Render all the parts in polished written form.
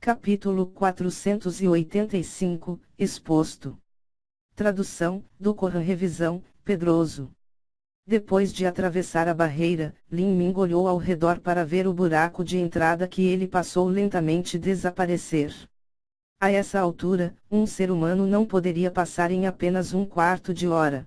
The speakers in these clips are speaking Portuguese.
Capítulo 485, exposto. Tradução, do Corã Revisão, Pedroso. Depois de atravessar a barreira, Lin Ming olhou ao redor para ver o buraco de entrada que ele passou lentamente desaparecer. A essa altura, um ser humano não poderia passar em apenas um quarto de hora.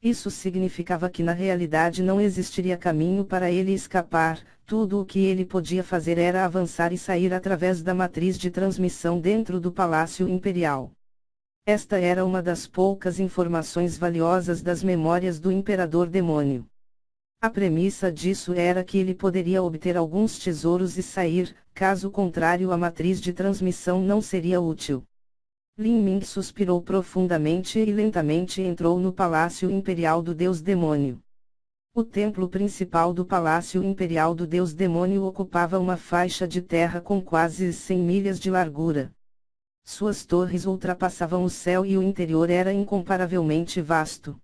Isso significava que na realidade não existiria caminho para ele escapar, tudo o que ele podia fazer era avançar e sair através da matriz de transmissão dentro do Palácio Imperial. Esta era uma das poucas informações valiosas das memórias do Imperador Demônio. A premissa disso era que ele poderia obter alguns tesouros e sair, caso contrário a matriz de transmissão não seria útil. Lin Ming suspirou profundamente e lentamente entrou no Palácio Imperial do Deus Demônio. O templo principal do Palácio Imperial do Deus Demônio ocupava uma faixa de terra com quase 100 milhas de largura. Suas torres ultrapassavam o céu e o interior era incomparavelmente vasto.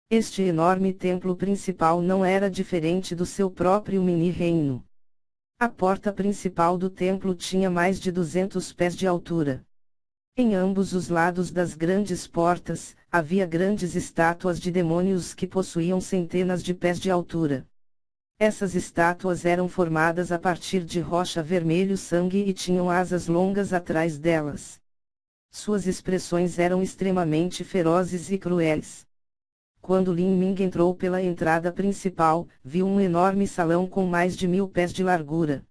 Este enorme templo principal não era diferente do seu próprio mini-reino. A porta principal do templo tinha mais de 200 pés de altura. Em ambos os lados das grandes portas, havia grandes estátuas de demônios que possuíam centenas de pés de altura. Essas estátuas eram formadas a partir de rocha vermelho sangue e tinham asas longas atrás delas. Suas expressões eram extremamente ferozes e cruéis. Quando Lin Ming entrou pela entrada principal, viu um enorme salão com mais de 1000 pés de largura.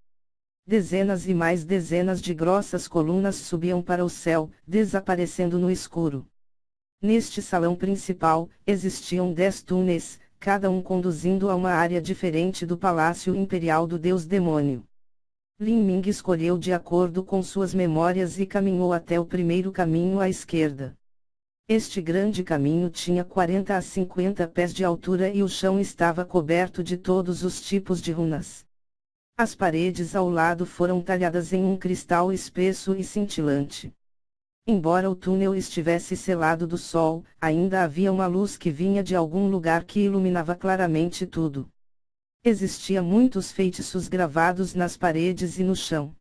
Dezenas e mais dezenas de grossas colunas subiam para o céu, desaparecendo no escuro. Neste salão principal, existiam 10 túneis, cada um conduzindo a uma área diferente do Palácio Imperial do Deus Demônio. Lin Ming escolheu de acordo com suas memórias e caminhou até o primeiro caminho à esquerda. Este grande caminho tinha 40 a 50 pés de altura e o chão estava coberto de todos os tipos de runas. As paredes ao lado foram talhadas em um cristal espesso e cintilante. Embora o túnel estivesse selado do sol, ainda havia uma luz que vinha de algum lugar que iluminava claramente tudo. Existia muitos feitiços gravados nas paredes e no chão.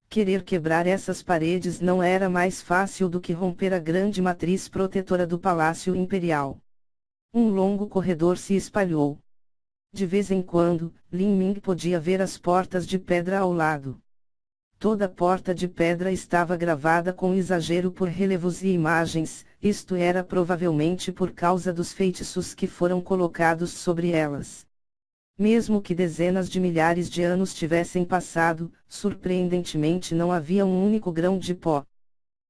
Querer quebrar essas paredes não era mais fácil do que romper a grande matriz protetora do Palácio Imperial. Um longo corredor se espalhou. De vez em quando, Lin Ming podia ver as portas de pedra ao lado. Toda porta de pedra estava gravada com exagero por relevos e imagens, isto era provavelmente por causa dos feitiços que foram colocados sobre elas. Mesmo que dezenas de milhares de anos tivessem passado, surpreendentemente não havia um único grão de pó.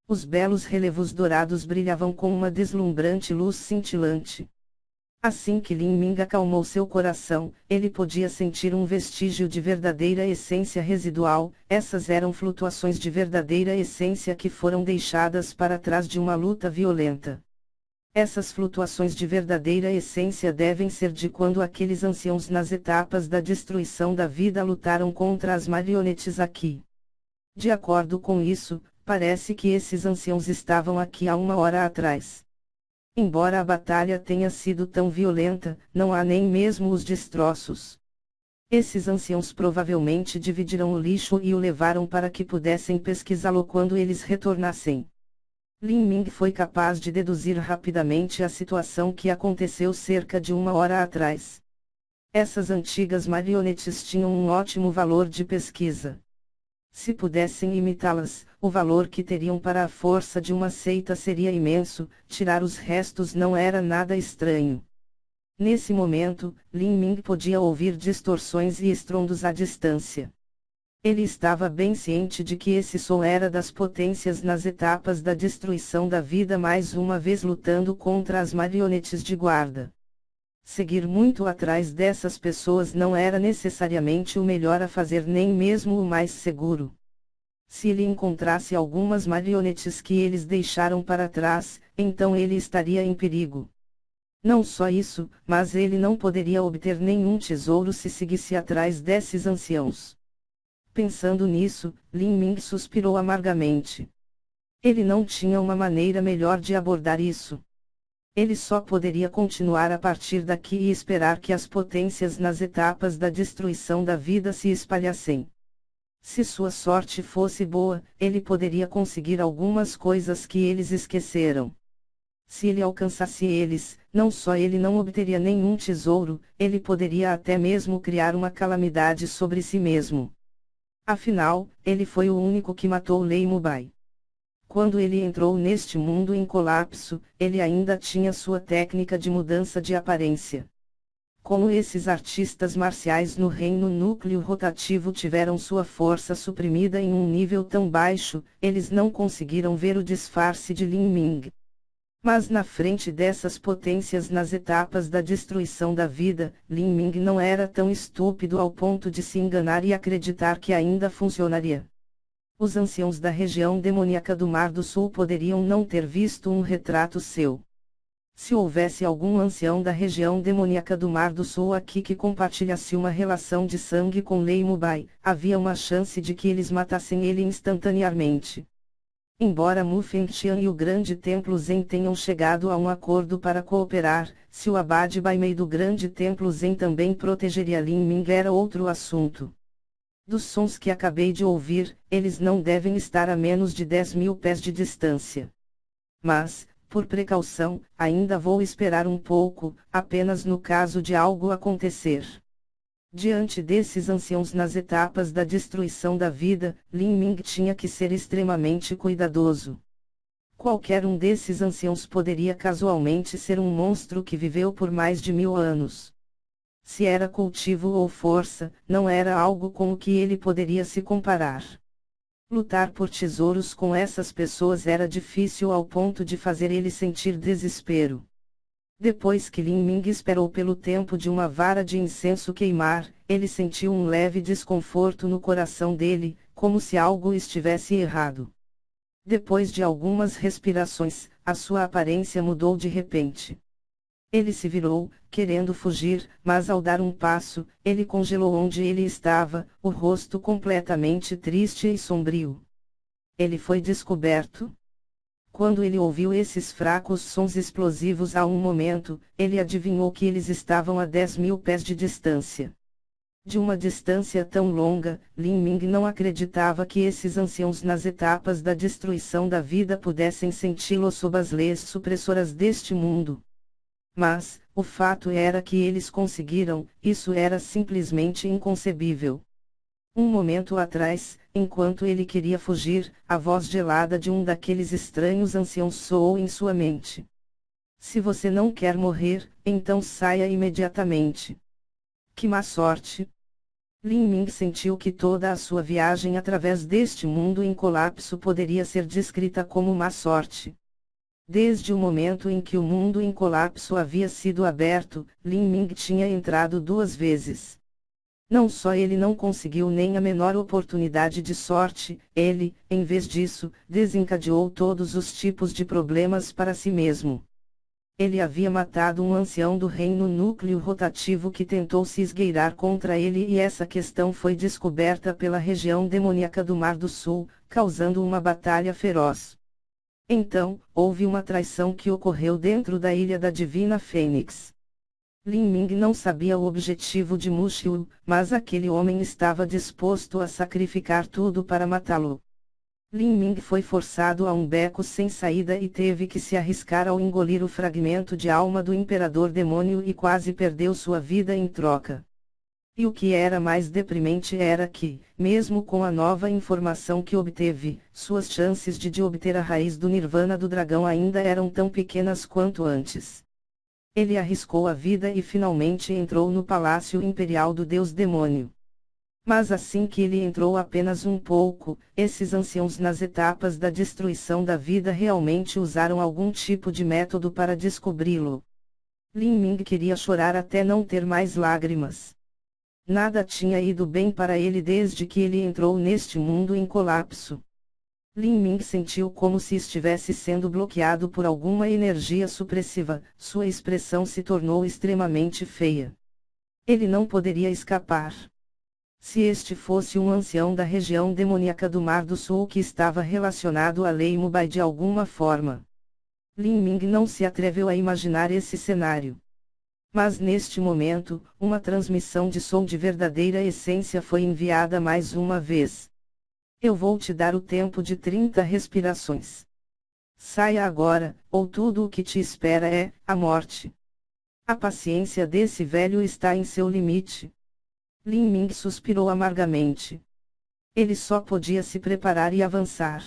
Os belos relevos dourados brilhavam com uma deslumbrante luz cintilante. Assim que Lin Ming acalmou seu coração, ele podia sentir um vestígio de verdadeira essência residual. Essas eram flutuações de verdadeira essência que foram deixadas para trás de uma luta violenta. Essas flutuações de verdadeira essência devem ser de quando aqueles anciãos nas etapas da destruição da vida lutaram contra as marionetes aqui. De acordo com isso, parece que esses anciãos estavam aqui há uma hora atrás. Embora a batalha tenha sido tão violenta, não há nem mesmo os destroços. Esses anciãos provavelmente dividiram o lixo e o levaram para que pudessem pesquisá-lo quando eles retornassem. Lin Ming foi capaz de deduzir rapidamente a situação que aconteceu cerca de uma hora atrás. Essas antigas marionetes tinham um ótimo valor de pesquisa. Se pudessem imitá-las, o valor que teriam para a força de uma seita seria imenso. Tirar os restos não era nada estranho. Nesse momento, Lin Ming podia ouvir distorções e estrondos à distância. Ele estava bem ciente de que esse som era das potências nas etapas da destruição da vida mais uma vez lutando contra as marionetes de guarda. Seguir muito atrás dessas pessoas não era necessariamente o melhor a fazer nem mesmo o mais seguro. Se ele encontrasse algumas marionetes que eles deixaram para trás, então ele estaria em perigo. Não só isso, mas ele não poderia obter nenhum tesouro se seguisse atrás desses anciãos. Pensando nisso, Lin Ming suspirou amargamente. Ele não tinha uma maneira melhor de abordar isso. Ele só poderia continuar a partir daqui e esperar que as potências nas etapas da destruição da vida se espalhassem. Se sua sorte fosse boa, ele poderia conseguir algumas coisas que eles esqueceram. Se ele alcançasse eles, não só ele não obteria nenhum tesouro, ele poderia até mesmo criar uma calamidade sobre si mesmo. Afinal, ele foi o único que matou Lei Mubai. Quando ele entrou neste mundo em colapso, ele ainda tinha sua técnica de mudança de aparência. Como esses artistas marciais no reino núcleo rotativo tiveram sua força suprimida em um nível tão baixo, eles não conseguiram ver o disfarce de Lin Ming. Mas na frente dessas potências nas etapas da destruição da vida, Lin Ming não era tão estúpido ao ponto de se enganar e acreditar que ainda funcionaria. Os anciãos da região demoníaca do Mar do Sul poderiam não ter visto um retrato seu. Se houvesse algum ancião da região demoníaca do Mar do Sul aqui que compartilhasse uma relação de sangue com Lei Mubai, havia uma chance de que eles matassem ele instantaneamente. Embora Mu Fengtian e o Grande Templo Zen tenham chegado a um acordo para cooperar, se o abade Baimei do Grande Templo Zen também protegeria Lin Ming era outro assunto. Dos sons que acabei de ouvir, eles não devem estar a menos de 10.000 pés de distância. Mas, por precaução, ainda vou esperar um pouco, apenas no caso de algo acontecer. Diante desses anciãos nas etapas da destruição da vida, Lin Ming tinha que ser extremamente cuidadoso. Qualquer um desses anciãos poderia casualmente ser um monstro que viveu por mais de 1000 anos. Se era cultivo ou força, não era algo com o que ele poderia se comparar. Lutar por tesouros com essas pessoas era difícil ao ponto de fazer ele sentir desespero. Depois que Lin Ming esperou pelo tempo de uma vara de incenso queimar, ele sentiu um leve desconforto no coração dele, como se algo estivesse errado. Depois de algumas respirações, a sua aparência mudou de repente. Ele se virou, querendo fugir, mas ao dar um passo, ele congelou onde ele estava, o rosto completamente triste e sombrio. Ele foi descoberto? Quando ele ouviu esses fracos sons explosivos há um momento, ele adivinhou que eles estavam a 10.000 pés de distância. De uma distância tão longa, Lin Ming não acreditava que esses anciãos nas etapas da destruição da vida pudessem senti-lo sob as leis supressoras deste mundo. Mas, o fato era que eles conseguiram, isso era simplesmente inconcebível. Um momento atrás, enquanto ele queria fugir, a voz gelada de um daqueles estranhos anciãos soou em sua mente. Se você não quer morrer, então saia imediatamente. Que má sorte! Lin Ming sentiu que toda a sua viagem através deste mundo em colapso poderia ser descrita como má sorte. Desde o momento em que o mundo em colapso havia sido aberto, Lin Ming tinha entrado 2 vezes. Não só ele não conseguiu nem a menor oportunidade de sorte, ele, em vez disso, desencadeou todos os tipos de problemas para si mesmo. Ele havia matado um ancião do reino núcleo rotativo que tentou se esgueirar contra ele e essa questão foi descoberta pela região demoníaca do Mar do Sul, causando uma batalha feroz. Então, houve uma traição que ocorreu dentro da Ilha da Divina Fênix. Lin Ming não sabia o objetivo de Mu Xiu, mas aquele homem estava disposto a sacrificar tudo para matá-lo. Lin Ming foi forçado a um beco sem saída e teve que se arriscar ao engolir o fragmento de alma do Imperador Demônio e quase perdeu sua vida em troca. E o que era mais deprimente era que, mesmo com a nova informação que obteve, suas chances de obter a raiz do Nirvana do dragão ainda eram tão pequenas quanto antes. Ele arriscou a vida e finalmente entrou no Palácio Imperial do Deus Demônio. Mas assim que ele entrou apenas um pouco, esses anciãos nas etapas da destruição da vida realmente usaram algum tipo de método para descobri-lo. Lin Ming queria chorar até não ter mais lágrimas. Nada tinha ido bem para ele desde que ele entrou neste mundo em colapso. Lin Ming sentiu como se estivesse sendo bloqueado por alguma energia supressiva, sua expressão se tornou extremamente feia. Ele não poderia escapar. Se este fosse um ancião da região demoníaca do Mar do Sul que estava relacionado a Lei Mubai de alguma forma. Lin Ming não se atreveu a imaginar esse cenário. Mas neste momento, uma transmissão de som de verdadeira essência foi enviada mais uma vez. Eu vou te dar o tempo de 30 respirações. Saia agora, ou tudo o que te espera é a morte. A paciência desse velho está em seu limite. Lin Ming suspirou amargamente. Ele só podia se preparar e avançar.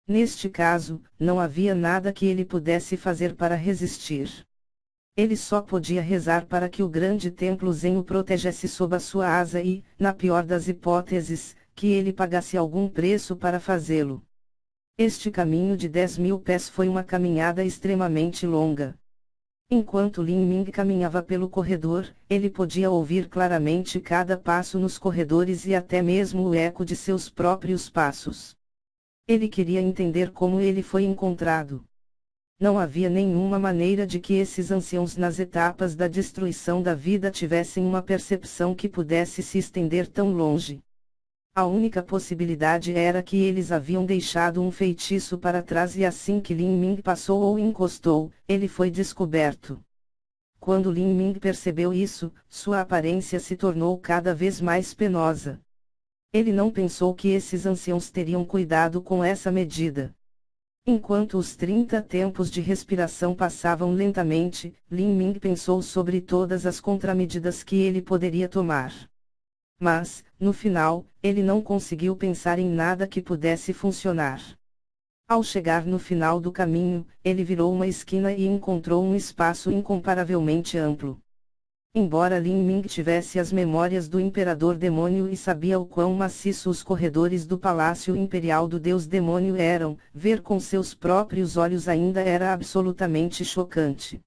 Neste caso, não havia nada que ele pudesse fazer para resistir. Ele só podia rezar para que o grande templo Zen o protegesse sob a sua asa e, na pior das hipóteses, que ele pagasse algum preço para fazê-lo. Este caminho de 10.000 pés foi uma caminhada extremamente longa. Enquanto Lin Ming caminhava pelo corredor, ele podia ouvir claramente cada passo nos corredores e até mesmo o eco de seus próprios passos. Ele queria entender como ele foi encontrado. Não havia nenhuma maneira de que esses anciãos nas etapas da destruição da vida tivessem uma percepção que pudesse se estender tão longe. A única possibilidade era que eles haviam deixado um feitiço para trás e assim que Lin Ming passou ou encostou, ele foi descoberto. Quando Lin Ming percebeu isso, sua aparência se tornou cada vez mais penosa. Ele não pensou que esses anciãos teriam cuidado com essa medida. Enquanto os 30 tempos de respiração passavam lentamente, Lin Ming pensou sobre todas as contramedidas que ele poderia tomar. Mas, no final, ele não conseguiu pensar em nada que pudesse funcionar. Ao chegar no final do caminho, ele virou uma esquina e encontrou um espaço incomparavelmente amplo. Embora Lin Ming tivesse as memórias do Imperador Demônio e sabia o quão maciço os corredores do Palácio Imperial do Deus Demônio eram, ver com seus próprios olhos ainda era absolutamente chocante.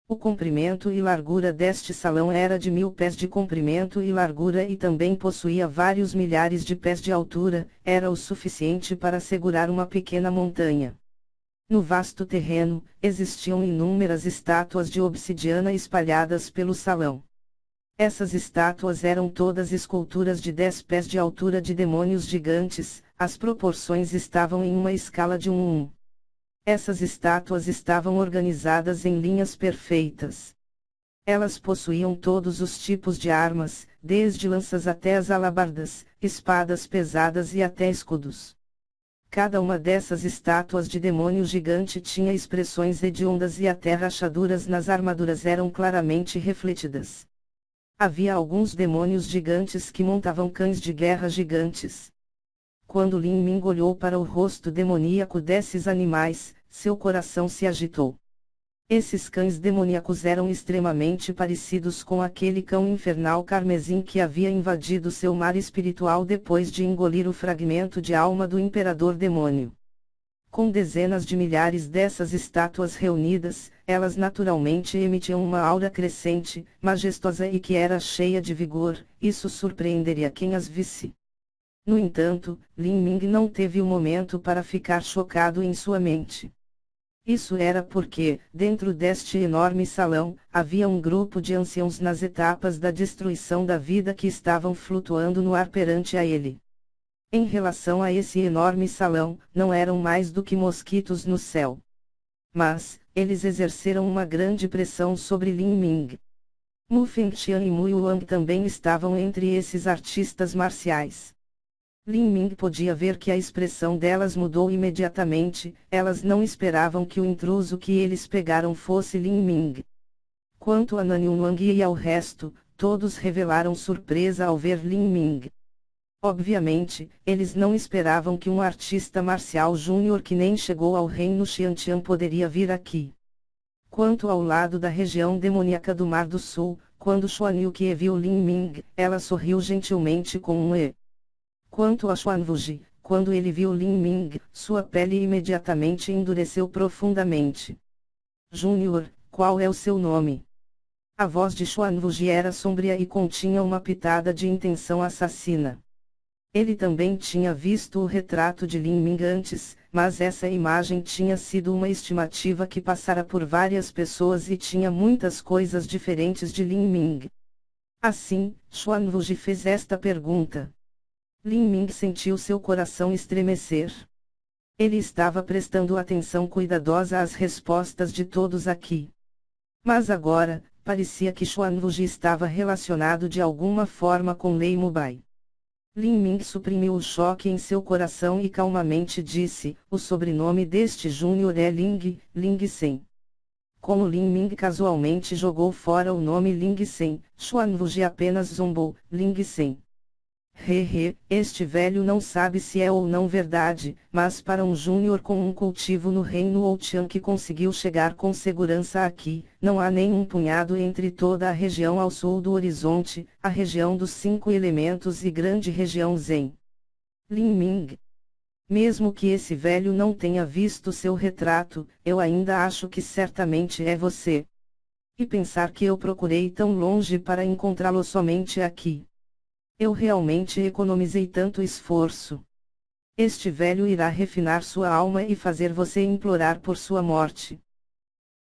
O comprimento e largura deste salão era de 1.000 pés de comprimento e largura e também possuía vários milhares de pés de altura, era o suficiente para segurar uma pequena montanha. No vasto terreno, existiam inúmeras estátuas de obsidiana espalhadas pelo salão. Essas estátuas eram todas esculturas de 10 pés de altura de demônios gigantes, as proporções estavam em uma escala de 1:1. Essas estátuas estavam organizadas em linhas perfeitas. Elas possuíam todos os tipos de armas, desde lanças até as alabardas, espadas pesadas e até escudos. Cada uma dessas estátuas de demônio gigante tinha expressões hediondas e até rachaduras nas armaduras eram claramente refletidas. Havia alguns demônios gigantes que montavam cães de guerra gigantes. Quando Lin Ming olhou para o rosto demoníaco desses animais, seu coração se agitou. Esses cães demoníacos eram extremamente parecidos com aquele cão infernal carmesim que havia invadido seu mar espiritual depois de engolir o fragmento de alma do Imperador Demônio. Com dezenas de milhares dessas estátuas reunidas, elas naturalmente emitiam uma aura crescente, majestosa e que era cheia de vigor, isso surpreenderia quem as visse. No entanto, Lin Ming não teve um momento para ficar chocado em sua mente. Isso era porque, dentro deste enorme salão, havia um grupo de anciãos nas etapas da destruição da vida que estavam flutuando no ar perante a ele. Em relação a esse enorme salão, não eram mais do que mosquitos no céu. Mas, eles exerceram uma grande pressão sobre Lin Ming. Mu Fengxian e Mu Yuang também estavam entre esses artistas marciais. Lin Ming podia ver que a expressão delas mudou imediatamente, elas não esperavam que o intruso que eles pegaram fosse Lin Ming. Quanto a Nan Yunwang e ao resto, todos revelaram surpresa ao ver Lin Ming. Obviamente, eles não esperavam que um artista marcial júnior que nem chegou ao reino Xiantian poderia vir aqui. Quanto ao lado da região demoníaca do Mar do Sul, quando Xuan Yuqie viu Lin Ming, ela sorriu gentilmente com um E. Quanto a Xuan Wuji, quando ele viu Lin Ming, sua pele imediatamente endureceu profundamente. Júnior, qual é o seu nome? A voz de Xuan Wuji era sombria e continha uma pitada de intenção assassina. Ele também tinha visto o retrato de Lin Ming antes, mas essa imagem tinha sido uma estimativa que passara por várias pessoas e tinha muitas coisas diferentes de Lin Ming. Assim, Xuan Wuji fez esta pergunta. Lin Ming sentiu seu coração estremecer. Ele estava prestando atenção cuidadosa às respostas de todos aqui. Mas agora, parecia que Xuan Wuji estava relacionado de alguma forma com Lei Mubai. Lin Ming suprimiu o choque em seu coração e calmamente disse: o sobrenome deste Júnior é Ling, Ling Sen. Como Lin Ming casualmente jogou fora o nome Ling Sen, Xuan Wuji apenas zombou: Ling Sen. Este velho não sabe se é ou não verdade, mas para um júnior com um cultivo no reino Ouqian que conseguiu chegar com segurança aqui, não há nem um punhado entre toda a região ao sul do horizonte, a região dos 5 elementos e grande região Zen. Lin Ming. Mesmo que esse velho não tenha visto seu retrato, eu ainda acho que certamente é você. E pensar que eu procurei tão longe para encontrá-lo somente aqui. Eu realmente economizei tanto esforço. Este velho irá refinar sua alma e fazer você implorar por sua morte.